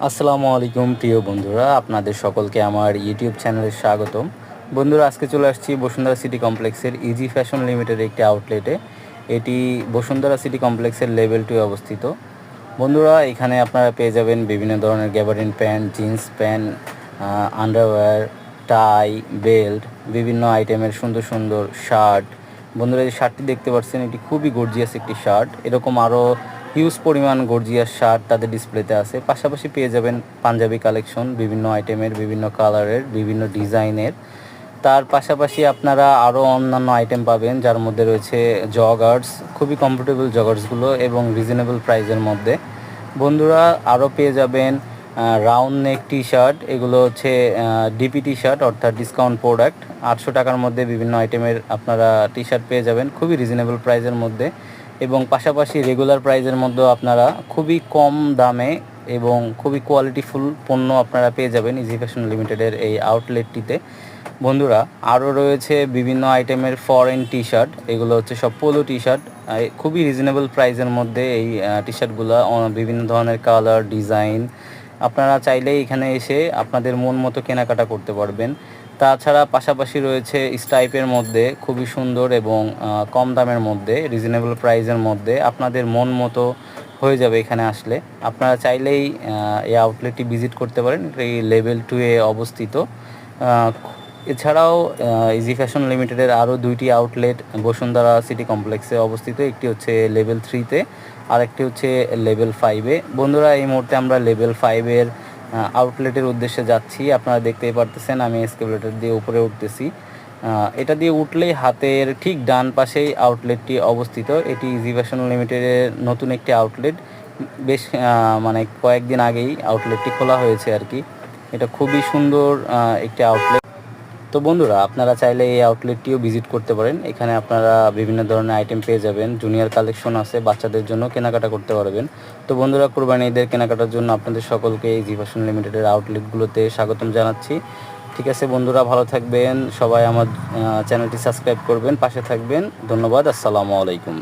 আসসালামু আলাইকুম প্রিয় বন্ধুরা, আপনাদের সকলকে আমার ইউটিউব চ্যানেলে স্বাগতম। বন্ধুরা, আজকে চলে আসছি বসুন্ধরা সিটি কমপ্লেক্সের ইজি ফ্যাশন লিমিটেডের একটি আউটলেটে। এটি বসুন্ধরা সিটি কমপ্লেক্সের লেভেল 2 অবস্থিত। বন্ধুরা, এখানে আপনারা পেয়ে যাবেন বিভিন্ন ধরনের gabardine pant, jeans pant, underwear, tie, belt, বিভিন্ন আইটেমের সুন্দর সুন্দর শার্ট। বন্ধুরা, এই শার্টটি দেখতে পাচ্ছেন, এটি খুবই গর্জিয়াস একটি শার্ট। এরকম আরও হিউজ পরিমাণ গর্জিয়াস শার্ট তাদের ডিসপ্লেতে আছে। পাশাপাশি পেয়ে যাবেন পাঞ্জাবি কালেকশন, বিভিন্ন আইটেমের, বিভিন্ন কালারের, বিভিন্ন ডিজাইনের। তার পাশাপাশি আপনারা আরও অন্যান্য আইটেম পাবেন, যার মধ্যে রয়েছে জগার্স, খুবই কমফোর্টেবল জগার্সগুলো এবং রিজনেবল প্রাইসের মধ্যে। বন্ধুরা, আরও পেয়ে যাবেন রাউন্ড নেক টি শার্ট। এগুলো হচ্ছে ডিপি টি শার্ট, অর্থাৎ ডিসকাউন্ট প্রোডাক্ট। 800 টাকার মধ্যে বিভিন্ন আইটেমের আপনারা টি শার্ট পেয়ে যাবেন খুবই রিজনেবল প্রাইসের মধ্যে। এবং পাশাপাশি রেগুলার প্রাইসের মধ্যেও আপনারা খুবই কম দামে এবং খুবই কোয়ালিটিফুল পণ্য আপনারা পেয়ে যাবেন ইজি ফ্যাশন লিমিটেডের এই আউটলেটটিতে। বন্ধুরা, আরও রয়েছে বিভিন্ন আইটেমের ফরেন টি শার্ট। এগুলো হচ্ছে সব পোলো টি শার্ট, খুবই রিজনেবল প্রাইসের মধ্যে। এই টি শার্টগুলো বিভিন্ন ধরনের কালার, ডিজাইন, আপনারা চাইলেই এখানে এসে আপনাদের মন মতো কেনাকাটা করতে পারবেন। তাছাড়া পাশাপাশি রয়েছে স্ট্রাইপের মধ্যে খুবই সুন্দর এবং কম দামের মধ্যে, রিজনেবল প্রাইসের মধ্যে আপনাদের মন মতো হয়ে যাবে এখানে আসলে। আপনারা চাইলেই এই আউটলেটটি ভিজিট করতে পারেন। এই লেভেল 2 এ অবস্থিত। এছাড়াও ইজি ফ্যাশন লিমিটেডের আরও 2টি আউটলেট বসুন্ধরা সিটি কমপ্লেক্সে অবস্থিত। একটি হচ্ছে লেভেল 3-তে, আরেকটি হচ্ছে লেভেল 5-এ। বন্ধুরা, এই মুহূর্তে আমরা লেভেল 5-এর আউটলেটের উদ্দেশ্যে যাচ্ছি। আপনারা দেখতেই পারতেছেন, আমি এসকেলেটর দিয়ে উপরে উঠতেছি। এটা দিয়ে উঠলেই হাতের ঠিক ডান পাশেই আউটলেটটি অবস্থিত। এটি ইজি ফ্যাশন লিমিটেডের নতুন একটি আউটলেট। বেশ মানে কয়েকদিন আগেই আউটলেটটি খোলা হয়েছে আর কি। এটা খুবই সুন্দর একটি আউটলেট। তো বন্ধুরা, আপনারা চাইলে এই আউটলেটটিও ভিজিট করতে পারেন। এখানে আপনারা বিভিন্ন ধরনের আইটেম পেয়ে যাবেন, জুনিয়র কালেকশন আছে, বাচ্চাদের জন্য কেনাকাটা করতে পারবেন। তো বন্ধুরা, কুরবানি ঈদের কেনাকাটার জন্য আপনাদের সকলকে এই জি ফ্যাশন লিমিটেডের আউটলেটগুলোতে স্বাগতম জানাচ্ছি। ঠিক আছে বন্ধুরা, ভালো থাকবেন সবাই। আমার চ্যানেলটি সাবস্ক্রাইব করবেন, পাশে থাকবেন। ধন্যবাদ। আসসালামু আলাইকুম।